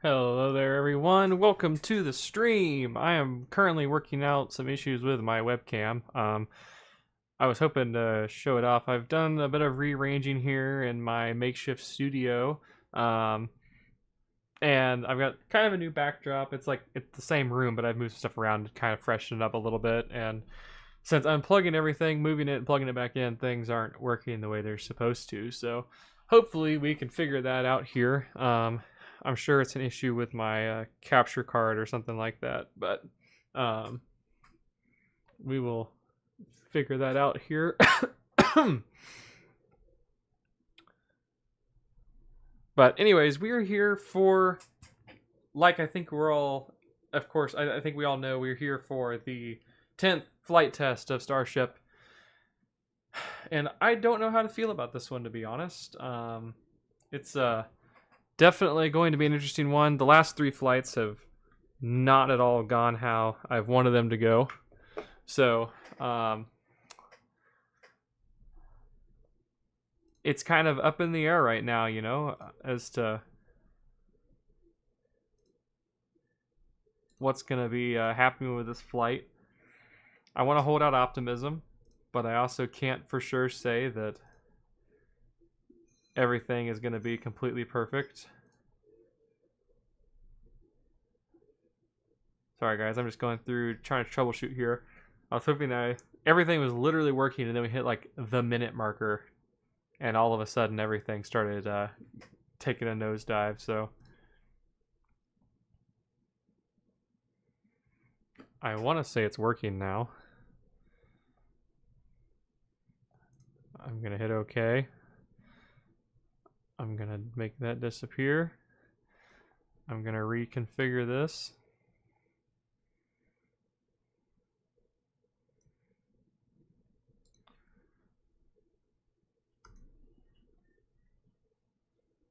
Hello there, everyone. Welcome to the stream. I am currently working out some issues with my webcam. I was hoping to show it off. I've done a bit of rearranging here in my makeshift studio, um, and I've got kind of a new backdrop. It's the same room, but I've moved stuff around to kind of freshen it up a little bit. And since unplugging everything, moving it, and plugging it back in, things aren't working the way they're supposed to. So hopefully we can figure that out here. I'm sure it's an issue with my capture card or something like that, but um, we will figure that out here. But anyways, we are here for, like I think we're all, of course, I think we all know we're here for the 10th flight test of Starship. And I don't know how to feel about this one, to be honest. It's definitely going to be an interesting one. The last 3 flights have not at all gone how I've wanted them to go. So, it's kind of up in the air right now, you know, as to what's going to be happening with this flight. I want to hold out optimism, but I also can't for sure say that everything is going to be completely perfect. Sorry guys, I'm just going through trying to troubleshoot here. I was hoping that everything was literally working, and then we hit like the minute marker, and all of a sudden everything started taking a nosedive. So I want to say it's working now. I'm gonna hit OK. I'm gonna make that disappear. I'm gonna reconfigure this.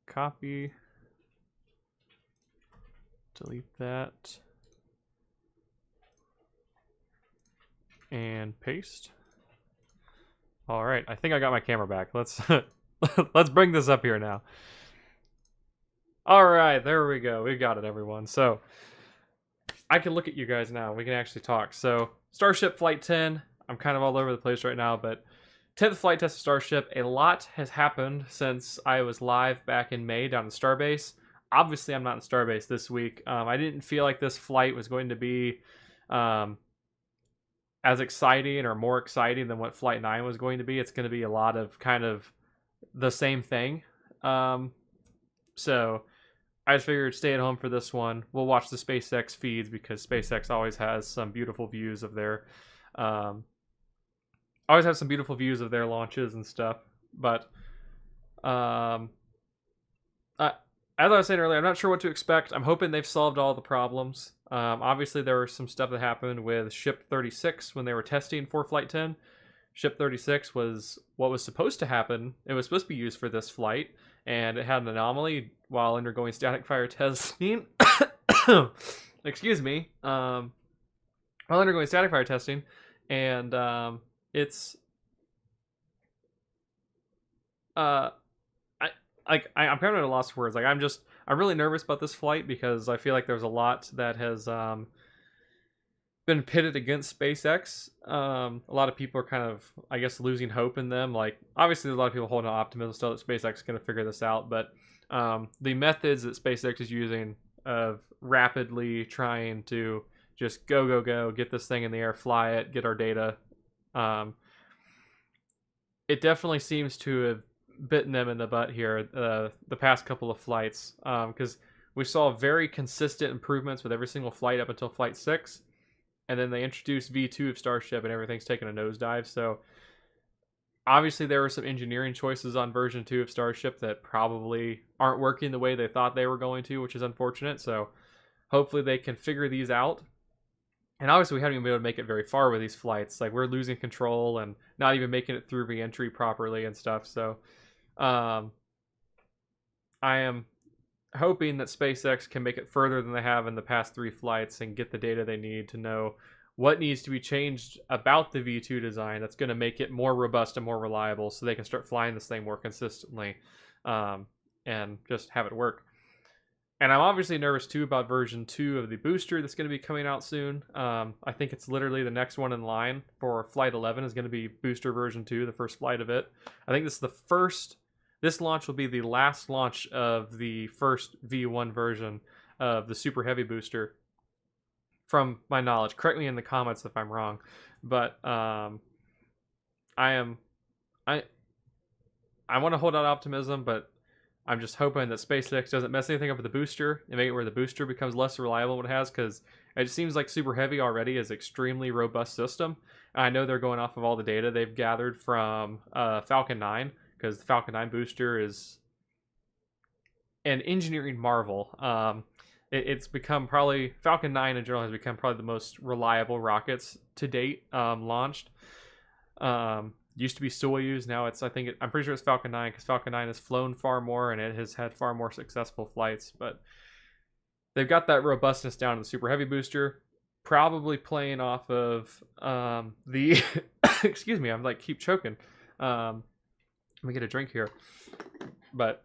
Copy. Delete that. And paste. All right, I think I got my camera back. Let's let's bring this up here now. All right, there we go. We got it, everyone. So I can look at you guys now. We can actually talk. So Starship Flight 10. I'm kind of all over the place right now, but 10th flight test of Starship. A lot has happened since I was live back in May down in Starbase. Obviously, I'm not in Starbase this week. I didn't feel like this flight was going to be as exciting or more exciting than what Flight 9 was going to be. It's going to be a lot of kind of the same thing. So I just figured stay at home for this one. We'll watch the SpaceX feeds because SpaceX always has some beautiful views of their launches and stuff. But as I was saying earlier, I'm not sure what to expect. I'm hoping they've solved all the problems. Obviously, there was some stuff that happened with Ship 36 when they were testing for Flight 10. Ship 36 was what was supposed to happen. It was supposed to be used for this flight, and it had an anomaly while undergoing static fire testing. Excuse me. While undergoing static fire testing, and it's I'm kind of at a loss for words. I'm really nervous about this flight because I feel like there's a lot that has been pitted against SpaceX. A lot of people are kind of, I guess, losing hope in them. Like, obviously, there's a lot of people holding out optimism still that SpaceX is going to figure this out. But the methods that SpaceX is using of rapidly trying to just go, get this thing in the air, fly it, get our data, it definitely seems to have bitten them in the butt here the past couple of flights, because we saw very consistent improvements with every single flight up until Flight 6, and then they introduced V2 of Starship and everything's taken a nosedive. So obviously there were some engineering choices on version 2 of Starship that probably aren't working the way they thought they were going to, which is unfortunate. So hopefully they can figure these out. And obviously we haven't even been able to make it very far with these flights. Like, we're losing control and not even making it through reentry properly and stuff. So I am hoping that SpaceX can make it further than they have in the past 3 flights and get the data they need to know what needs to be changed about the V2 design that's going to make it more robust and more reliable so they can start flying this thing more consistently, and just have it work. And I'm obviously nervous too about version 2 of the booster that's going to be coming out soon. I think it's literally the next one in line for Flight 11 is going to be booster version 2, the first flight of it. I think this is the first. This launch will be the last launch of the first V1 version of the Super Heavy booster, from my knowledge. Correct me in the comments if I'm wrong, but I am I I want to hold out optimism, but I'm just hoping that SpaceX doesn't mess anything up with the booster and make it where the booster becomes less reliable than it has, because it seems like Super Heavy already is an extremely robust system. And I know they're going off of all the data they've gathered from Falcon 9, because the Falcon 9 booster is an engineering marvel. It's become probably, Falcon 9 in general has become probably the most reliable rockets to date launched. Used to be Soyuz, now it's, I'm pretty sure it's Falcon 9, because Falcon 9 has flown far more and it has had far more successful flights. But they've got that robustness down in the Super Heavy booster, probably playing off of the excuse me, I'm like keep choking. Let me get a drink here. But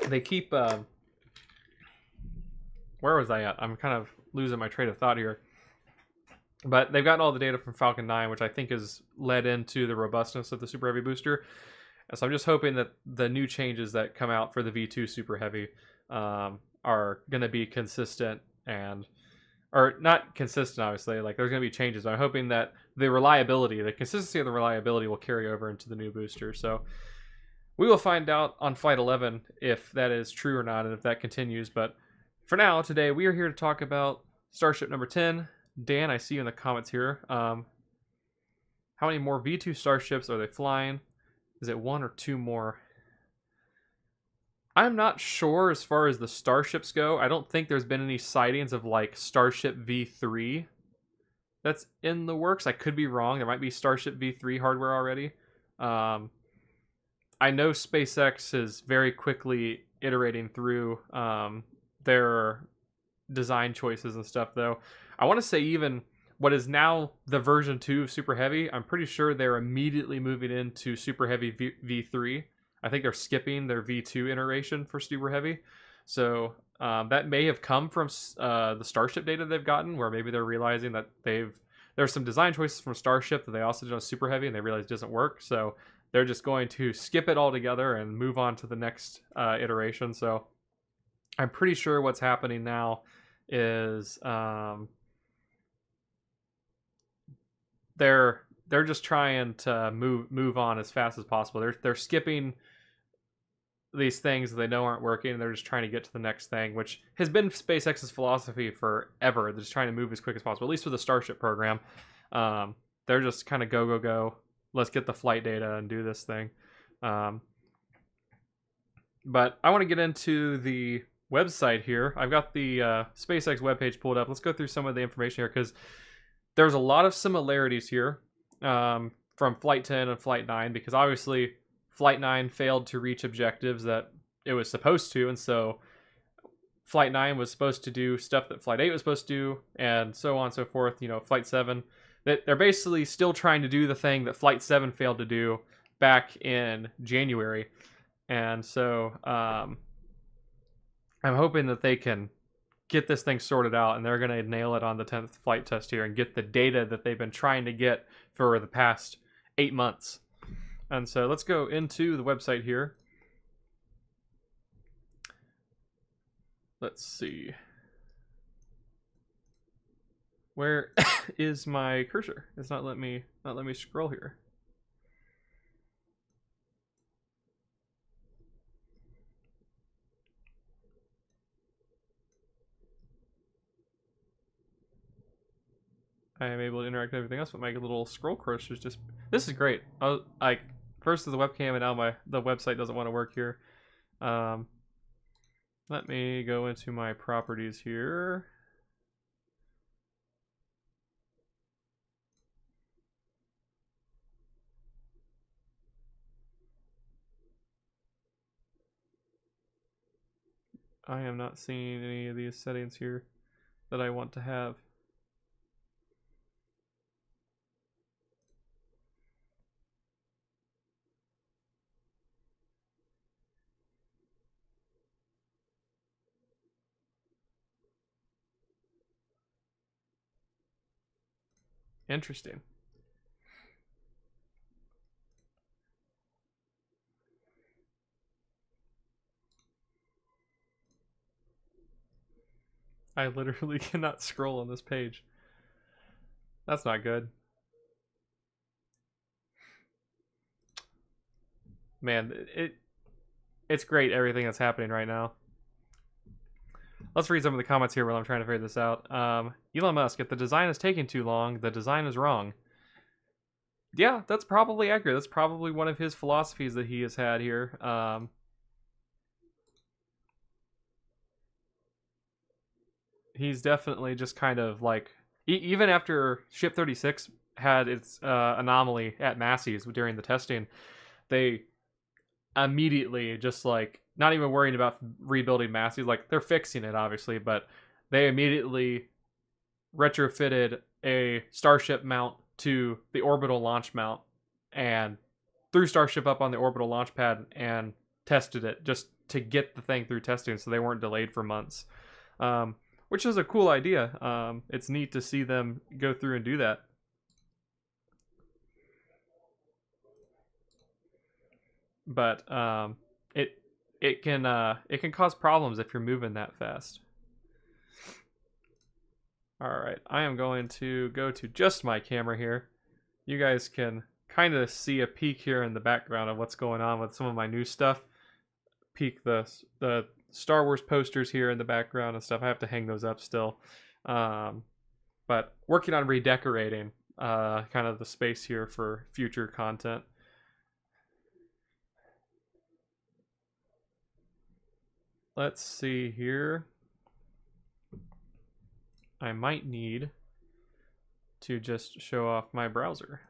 they keep where was I at? I'm kind of losing my train of thought here. But they've gotten all the data from Falcon 9, which I think has led into the robustness of the Super Heavy booster. So I'm just hoping that the new changes that come out for the V2 Super Heavy are going to be consistent or not consistent, obviously. Like, there's going to be changes. I'm hoping that the consistency of the reliability will carry over into the new booster. So we will find out on Flight 11 if that is true or not, and if that continues. But for now, today, we are here to talk about Starship number 10. Dan, I see you in the comments here. How many more V2 Starships are they flying? Is it one or two more? I'm not sure as far as the Starships go. I don't think there's been any sightings of like Starship V3 that's in the works. I could be wrong. There might be Starship V3 hardware already. I know SpaceX is very quickly iterating through their design choices and stuff, though. I want to say even what is now the version 2 of Super Heavy, I'm pretty sure they're immediately moving into Super Heavy V3. I think they're skipping their V2 iteration for Super Heavy. So that may have come from the Starship data they've gotten, where maybe they're realizing that there's some design choices from Starship that they also did on Super Heavy, and they realized it doesn't work. So they're just going to skip it altogether and move on to the next iteration. So I'm pretty sure what's happening now is they're just trying to move on as fast as possible. They're skipping these things that they know aren't working, and they're just trying to get to the next thing, which has been SpaceX's philosophy forever. They're just trying to move as quick as possible, at least with the Starship program. They're just kind of go. Let's get the flight data and do this thing. But I want to get into the website here. I've got the SpaceX webpage pulled up. Let's go through some of the information here, because there's a lot of similarities here from Flight 10 and Flight 9, because obviously Flight 9 failed to reach objectives that it was supposed to, and so Flight 9 was supposed to do stuff that Flight 8 was supposed to do, and so on and so forth. You know, Flight 7, they're basically still trying to do the thing that Flight 7 failed to do back in January. And so I'm hoping that they can get this thing sorted out, and they're going to nail it on the 10th flight test here and get the data that they've been trying to get for the past 8 months. And so let's go into the website here. Let's see. Where is my cursor? It's not letting me scroll here. I am able to interact with everything else, but my little scroll cursor is just... This is great. First to the webcam, and now the website doesn't want to work here. Let me go into my properties here. I am not seeing any of these settings here that I want to have. Interesting. I literally cannot scroll on this page. That's not good. Man, it's great everything that's happening right now. Let's read some of the comments here while I'm trying to figure this out. Elon Musk, if the design is taking too long, the design is wrong. Yeah, that's probably accurate. That's probably one of his philosophies that he has had here. He's definitely just kind of like, even after Ship 36 had its anomaly at Massey's during the testing, they immediately just like not even worrying about rebuilding Massey's. Like they're fixing it obviously, but they immediately retrofitted a Starship mount to the orbital launch mount and threw Starship up on the orbital launch pad and tested it just to get the thing through testing so they weren't delayed for months. Which is a cool idea. It's neat to see them go through and do that. But it can cause problems if you're moving that fast. All right, I am going to go to just my camera here. You guys can kind of see a peek here in the background of what's going on with some of my new stuff. Peek the Star Wars posters here in the background and stuff. I have to hang those up still. But working on redecorating kind of the space here for future content. Let's see here. I might need to just show off my browser.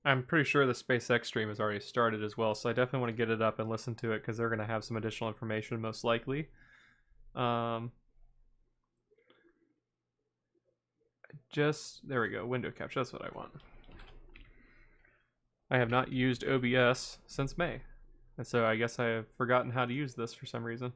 I'm pretty sure the SpaceX stream has already started as well, so I definitely want to get it up and listen to it because they're going to have some additional information most likely. There we go, window capture, that's what I want. I have not used OBS since May, and so I guess I have forgotten how to use this for some reason.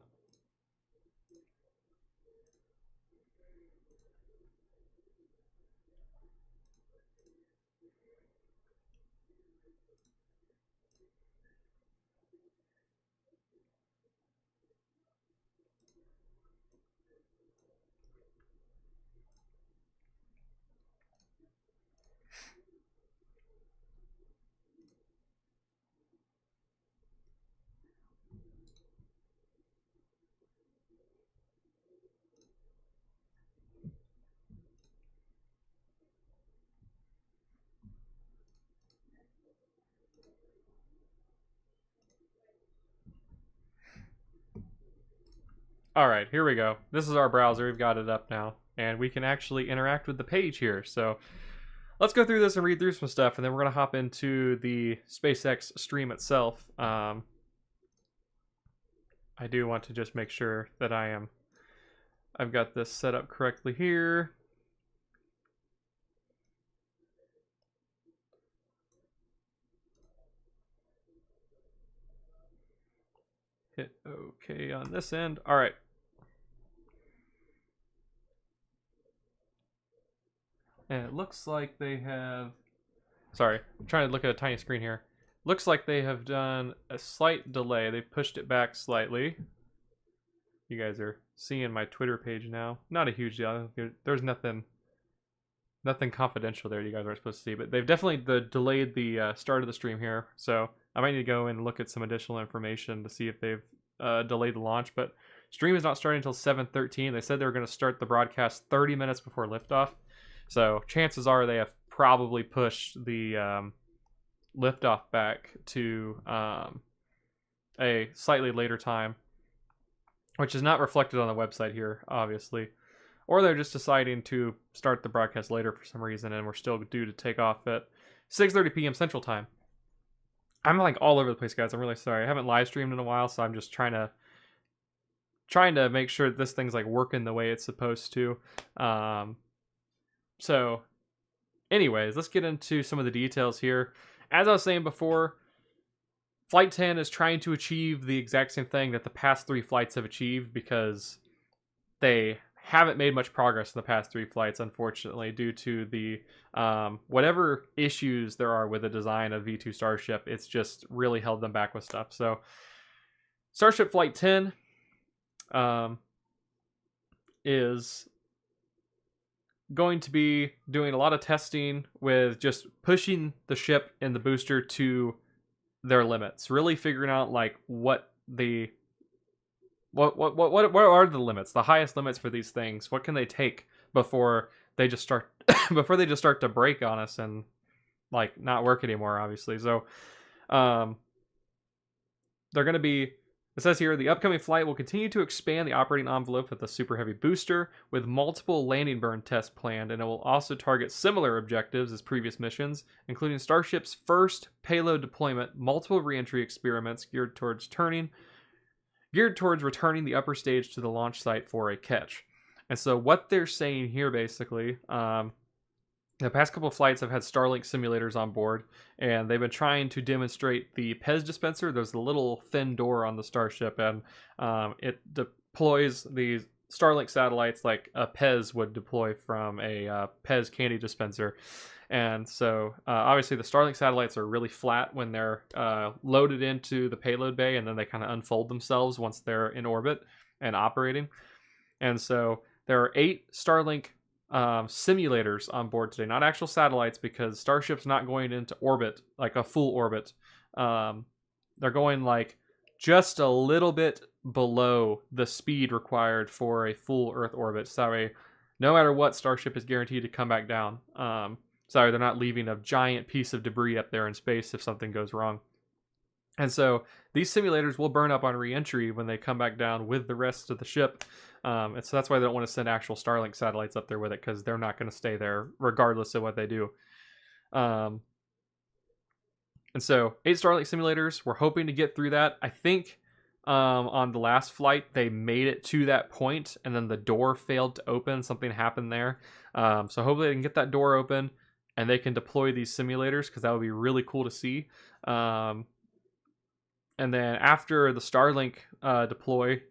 Alright, here we go. This is our browser. We've got it up now. And we can actually interact with the page here. So let's go through this and read through some stuff, and then we're going to hop into the SpaceX stream itself. I do want to just make sure that I've got this set up correctly here. Hit OK on this end. All right. And it looks like they have... Sorry, I'm trying to look at a tiny screen here. Looks like they have done a slight delay. They've pushed it back slightly. You guys are seeing my Twitter page now. Not a huge deal. There's nothing confidential there you guys aren't supposed to see. But they've definitely delayed the start of the stream here. So I might need to go and look at some additional information to see if they've delayed the launch. But stream is not starting until 7:13. They said they were going to start the broadcast 30 minutes before liftoff. So chances are they have probably pushed the liftoff back to a slightly later time, which is not reflected on the website here, obviously. Or they're just deciding to start the broadcast later for some reason, and we're still due to take off at 6:30 p.m. Central Time. I'm like all over the place, guys. I'm really sorry. I haven't live streamed in a while, so I'm just trying to make sure this thing's like working the way it's supposed to. Um, so, anyways, let's get into some of the details here. As I was saying before, Flight 10 is trying to achieve the exact same thing that the past 3 flights have achieved because they haven't made much progress in the past 3 flights, unfortunately, due to the whatever issues there are with the design of V2 Starship. It's just really held them back with stuff. So, Starship Flight 10 is going to be doing a lot of testing with just pushing the ship and the booster to their limits, really figuring out like what are the limits, the highest limits for these things. What can they take before they just start before they just start to break on us and like not work anymore, obviously. So they're going to be, it says here, the upcoming flight will continue to expand the operating envelope with the Super Heavy booster, with multiple landing burn tests planned, and it will also target similar objectives as previous missions, including Starship's first payload deployment, multiple reentry experiments geared towards returning the upper stage to the launch site for a catch. And so what they're saying here, basically, the past couple of flights have had Starlink simulators on board, and they've been trying to demonstrate the PEZ dispenser. There's a little thin door on the Starship, and it deploys the Starlink satellites like a PEZ would deploy from a PEZ candy dispenser. And so, obviously, the Starlink satellites are really flat when they're loaded into the payload bay, and then they kind of unfold themselves once they're in orbit and operating. And so, there are 8 Starlink simulators on board today, not actual satellites, because Starship's not going into orbit, like a full orbit. They're going like just a little bit below the speed required for a full Earth orbit. So no matter what, Starship is guaranteed to come back down. They're not leaving a giant piece of debris up there in space if something goes wrong. And so these simulators will burn up on re-entry when they come back down with the rest of the ship. And so that's why they don't want to send actual Starlink satellites up there with it, because they're not going to stay there regardless of what they do. And so 8 Starlink simulators, we're hoping to get through that. I think on the last flight, they made it to that point, and then the door failed to open. Something happened there. So hopefully they can get that door open, and they can deploy these simulators, because that would be really cool to see. And then after the Starlink deploy,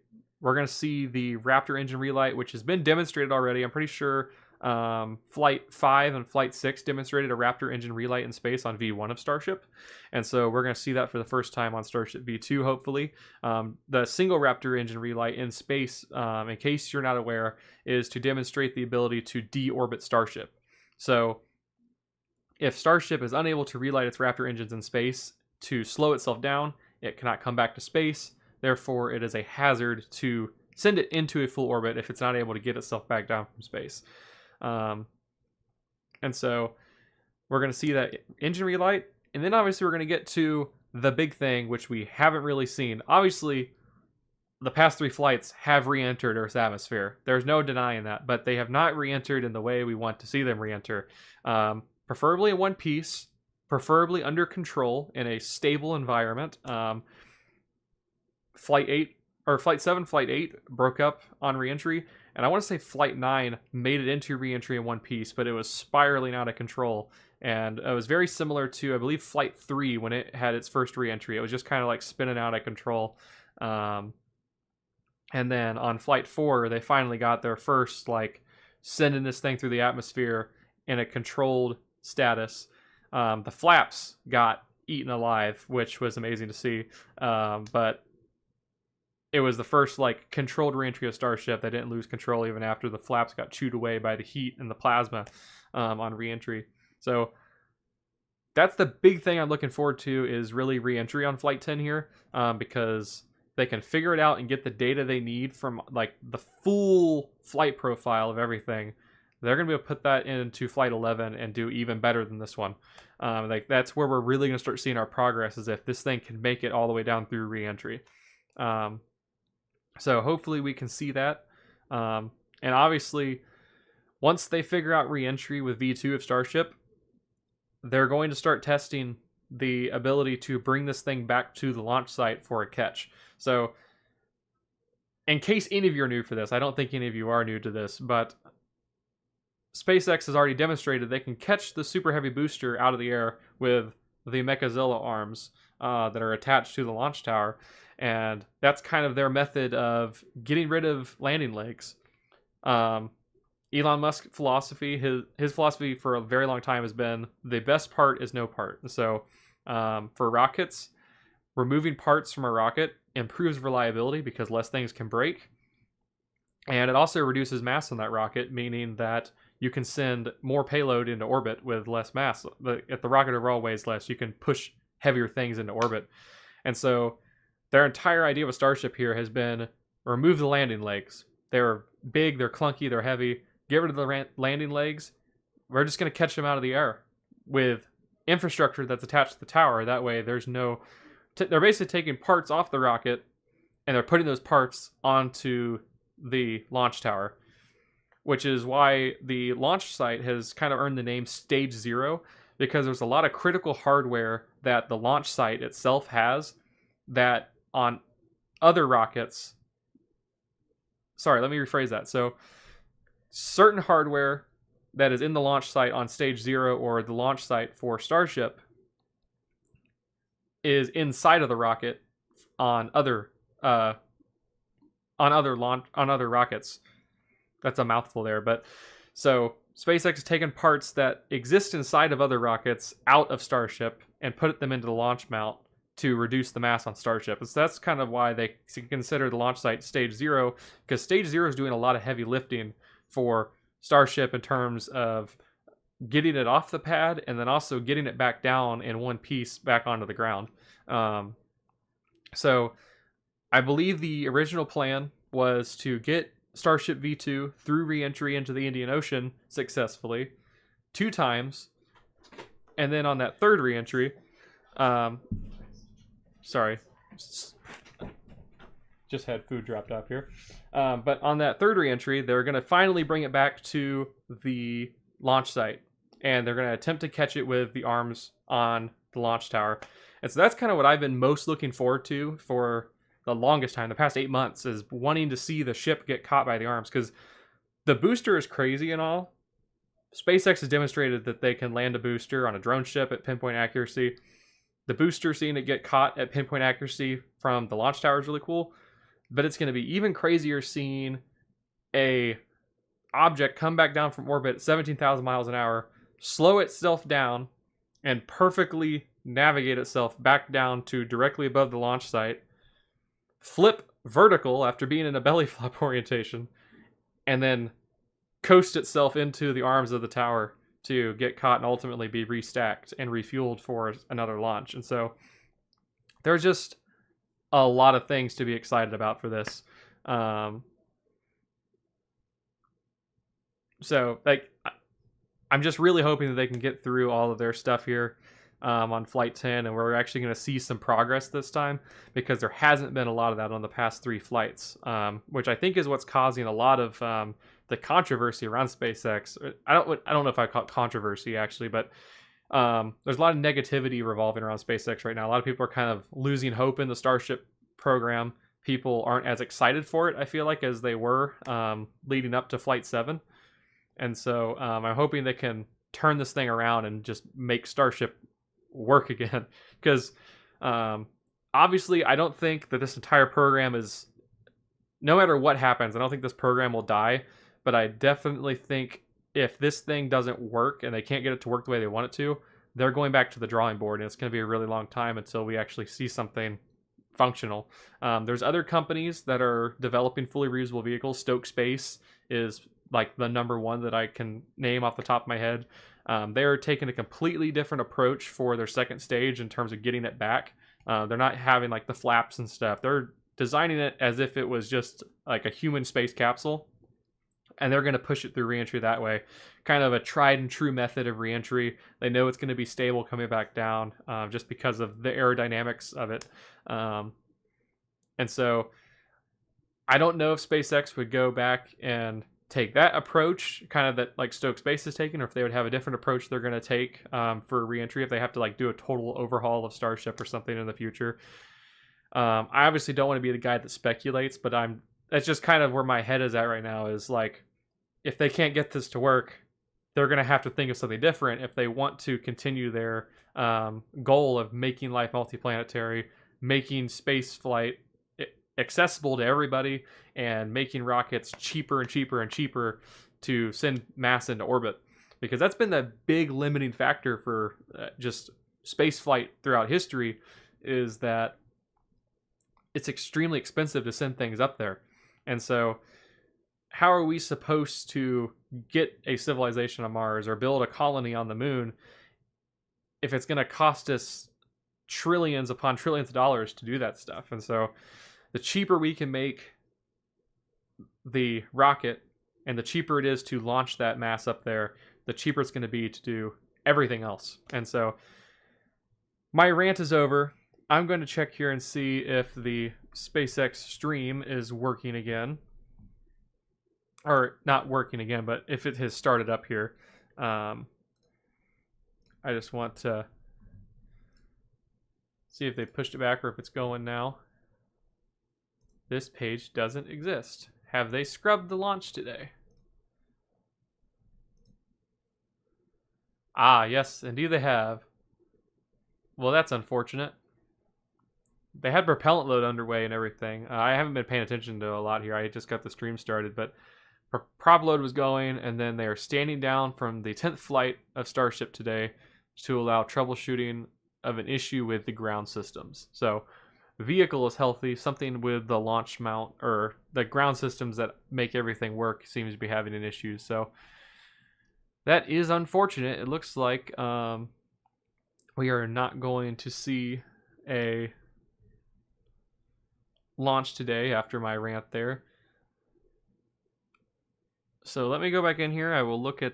we're going to see the Raptor engine relight, which has been demonstrated already. I'm pretty sure Flight 5 and Flight 6 demonstrated a Raptor engine relight in space on V1 of Starship. And so we're going to see that for the first time on Starship V2, hopefully. The single Raptor engine relight in space, in case you're not aware, is to demonstrate the ability to deorbit Starship. So if Starship is unable to relight its Raptor engines in space to slow itself down, it cannot come back to space. Therefore, it is a hazard to send it into a full orbit if it's not able to get itself back down from space. And so we're going to see that engine relight. And then obviously we're going to get to the big thing, which we haven't really seen. Obviously, the past 3 flights have re-entered Earth's atmosphere. There's no denying that. But they have not re-entered in the way we want to see them re-enter. Preferably in one piece. Preferably under control in a stable environment. Flight 7, Flight 8 broke up on reentry, and I want to say Flight 9 made it into reentry in one piece, but it was spiraling out of control, and it was very similar to, I believe, Flight 3 when it had its first reentry. It was just kind of like spinning out of control. And then on Flight 4, they finally got their first, like, sending this thing through the atmosphere in a controlled status. The flaps got eaten alive, which was amazing to see, but it was the first like controlled reentry of Starship. They didn't lose control even after the flaps got chewed away by the heat and the plasma on reentry. So that's the big thing I'm looking forward to, is really reentry on Flight 10 here, because they can figure it out and get the data they need from like the full flight profile of everything. They're going to be able to put that into Flight 11 and do even better than this one. Like that's where we're really going to start seeing our progress, is if this thing can make it all the way down through reentry. So hopefully we can see that. And obviously, once they figure out re-entry with V2 of Starship, they're going to start testing the ability to bring this thing back to the launch site for a catch. So, in case any of you are new for this, I don't think any of you are new to this, but SpaceX has already demonstrated they can catch the Super Heavy booster out of the air with the Mechazilla arms that are attached to the launch tower, and that's kind of their method of getting rid of landing legs. Elon Musk's philosophy, his philosophy for a very long time has been the best part is no part. So for rockets, removing parts from a rocket improves reliability because less things can break, and it also reduces mass on that rocket, meaning that you can send more payload into orbit with less mass. If the rocket overall weighs less, you can push heavier things into orbit. And so their entire idea of a Starship here has been remove the landing legs. They're big, they're clunky, they're heavy. Get rid of the landing legs. We're just going to catch them out of the air with infrastructure that's attached to the tower. That way there's no... they're basically taking parts off the rocket and they're putting those parts onto the launch tower, which is why the launch site has kind of earned the name Stage 0, because there's a lot of critical hardware that the launch site itself has that on other rockets... Sorry, let me rephrase that. So, certain hardware that is in the launch site on Stage 0 or the launch site for Starship is inside of the rocket on other rockets. That's a mouthful there, but so SpaceX has taken parts that exist inside of other rockets out of Starship and put them into the launch mount to reduce the mass on Starship. So that's kind of why they consider the launch site Stage 0, because Stage 0 is doing a lot of heavy lifting for Starship in terms of getting it off the pad and then also getting it back down in one piece back onto the ground. So I believe the original plan was to get Starship V2 through reentry into the Indian Ocean successfully 2 times, and then on that third reentry, sorry, just had food dropped off here. But on that third reentry, they're going to finally bring it back to the launch site, and they're going to attempt to catch it with the arms on the launch tower. And so that's kind of what I've been most looking forward to for the longest time, the past 8 months, is wanting to see the ship get caught by the arms, because the booster is crazy and all. SpaceX has demonstrated that they can land a booster on a drone ship at pinpoint accuracy. The booster, seeing it get caught at pinpoint accuracy from the launch tower is really cool, but it's going to be even crazier seeing a object come back down from orbit at 17,000 miles an hour, slow itself down, and perfectly navigate itself back down to directly above the launch site, flip vertical after being in a belly flop orientation, and then coast itself into the arms of the tower to get caught and ultimately be restacked and refueled for another launch. And so there's just a lot of things to be excited about for this. So like, I'm just really hoping that they can get through all of their stuff here on Flight 10, and we're actually going to see some progress this time, because there hasn't been a lot of that on the past 3 flights, which I think is what's causing a lot of the controversy around SpaceX. I don't know if I call it controversy actually, but there's a lot of negativity revolving around SpaceX right now. A lot of people are kind of losing hope in the Starship program. People aren't as excited for it, I feel like, as they were leading up to Flight 7. And so I'm hoping they can turn this thing around and just make Starship work again. Because obviously I don't think that this entire program is, no matter what happens, I don't think this program will die. But I definitely think if this thing doesn't work and they can't get it to work the way they want it to, they're going back to the drawing board, and it's going to be a really long time until we actually see something functional. There's other companies that are developing fully reusable vehicles. Stoke Space is like the number one that I can name off the top of my head. They're taking a completely different approach for their second stage in terms of getting it back. They're not having like the flaps and stuff. They're designing it as if it was just like a human space capsule, and they're going to push it through reentry that way. Kind of a tried and true method of reentry. They know it's going to be stable coming back down just because of the aerodynamics of it. And so I don't know if SpaceX would go back and take that approach, kind of that like Stoke Space is taking, or if they would have a different approach they're going to take for reentry, if they have to like do a total overhaul of Starship or something in the future. I obviously don't want to be the guy that speculates, but that's just kind of where my head is at right now, is like, if they can't get this to work, they're going to have to think of something different if they want to continue their goal of making life multiplanetary, making space flight accessible to everybody, and making rockets cheaper and cheaper and cheaper to send mass into orbit. Because that's been the big limiting factor for just space flight throughout history, is that it's extremely expensive to send things up there. And so how are we supposed to get a civilization on Mars or build a colony on the moon if it's going to cost us trillions upon trillions of dollars to do that stuff? And so the cheaper we can make the rocket, and the cheaper it is to launch that mass up there, the cheaper it's going to be to do everything else. And so my rant is over. I'm going to check here and see if the SpaceX stream is working again. Or not working again, but if it has started up here. I just want to see if they pushed it back or if it's going now. This page doesn't exist. Have they scrubbed the launch today? Ah, yes, indeed they have. Well, that's unfortunate. They had propellant load underway and everything. I haven't been paying attention to a lot here. I just got the stream started, but prop load was going, and then they are standing down from the 10th flight of Starship today to allow troubleshooting of an issue with the ground systems. So the vehicle is healthy. Something with the launch mount or the ground systems that make everything work seems to be having an issue. So that is unfortunate. It looks like we are not going to see a launch today after my rant there. So let me go back in here. I will look at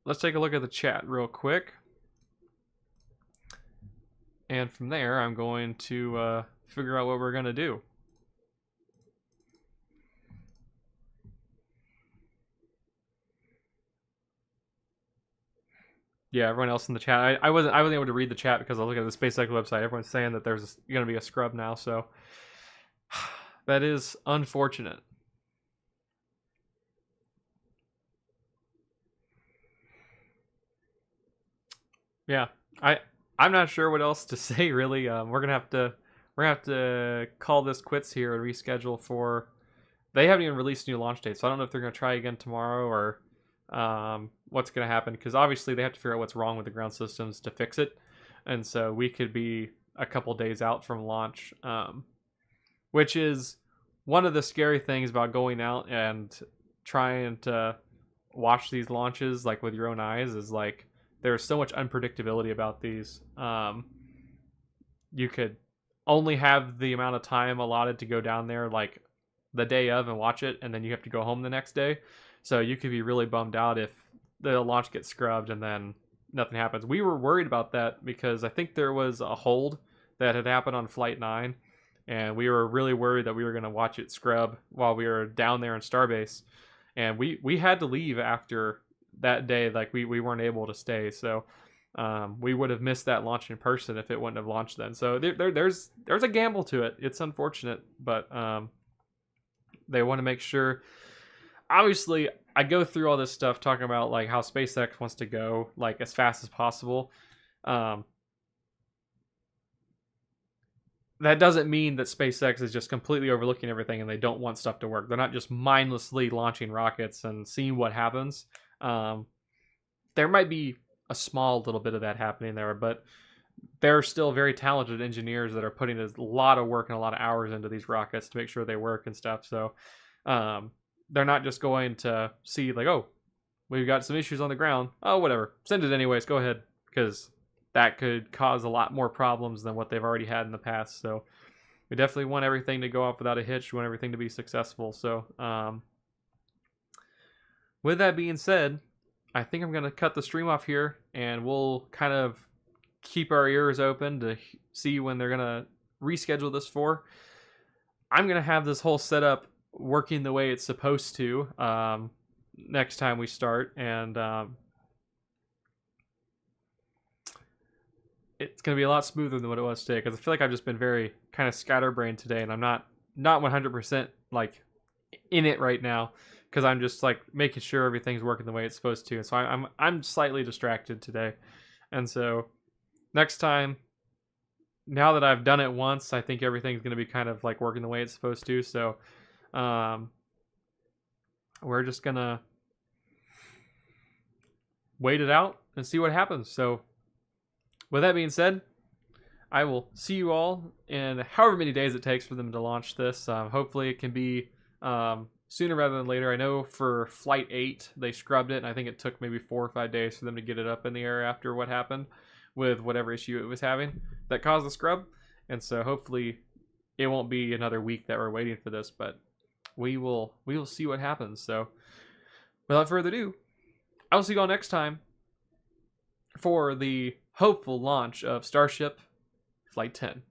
let's take a look at the chat real quick. And from there, I'm going to figure out what we're going to do. Yeah, everyone else in the chat. I wasn't able to read the chat because I was looking at the SpaceX website. Everyone's saying that there's going to be a scrub now, so that is unfortunate. Yeah, I'm not sure what else to say really. We're gonna have to call this quits here and reschedule for. They haven't even released new launch dates, so I don't know if they're gonna try again tomorrow or what's gonna happen, because obviously they have to figure out what's wrong with the ground systems to fix it, and so we could be a couple days out from launch, which is one of the scary things about going out and trying to watch these launches like with your own eyes, is like there's so much unpredictability about these. You could only have the amount of time allotted to go down there like the day of and watch it, and then you have to go home the next day. So you could be really bummed out if the launch gets scrubbed and then nothing happens. We were worried about that because I think there was a hold that had happened on Flight 9, and we were really worried that we were going to watch it scrub while we were down there in Starbase. And we had to leave after that day. Like we weren't able to stay, so we would have missed that launch in person if it wouldn't have launched then. So there's a gamble to it. It's unfortunate, but they want to make sure. Obviously, I go through all this stuff talking about like how SpaceX wants to go like as fast as possible. That doesn't mean that SpaceX is just completely overlooking everything and they don't want stuff to work. They're not just mindlessly launching rockets and seeing what happens. There might be a small little bit of that happening there, but they're still very talented engineers that are putting a lot of work and a lot of hours into these rockets to make sure they work and stuff. So they're not just going to see like, oh, we've got some issues on the ground. Oh, whatever. Send it anyways. Go ahead. Because that could cause a lot more problems than what they've already had in the past. So we definitely want everything to go off without a hitch. We want everything to be successful. So with that being said, I think I'm going to cut the stream off here, and we'll kind of keep our ears open to see when they're going to reschedule this for. I'm going to have this whole setup working the way it's supposed to next time we start, and it's going to be a lot smoother than what it was today, because I feel like I've just been very kind of scatterbrained today, and I'm not 100% like in it right now, because I'm just like making sure everything's working the way it's supposed to. And so I'm slightly distracted today, and so next time, now that I've done it once, I think everything's going to be kind of like working the way it's supposed to. So we're just gonna wait it out and see what happens. So with that being said, I will see you all in however many days it takes for them to launch this. Hopefully it can be sooner rather than later. I know for Flight 8, they scrubbed it, and I think it took maybe 4 or 5 days for them to get it up in the air after what happened with whatever issue it was having that caused the scrub. And so hopefully it won't be another week that we're waiting for this, but we will see what happens. So without further ado, I will see you all next time for the hopeful launch of Starship Flight 10.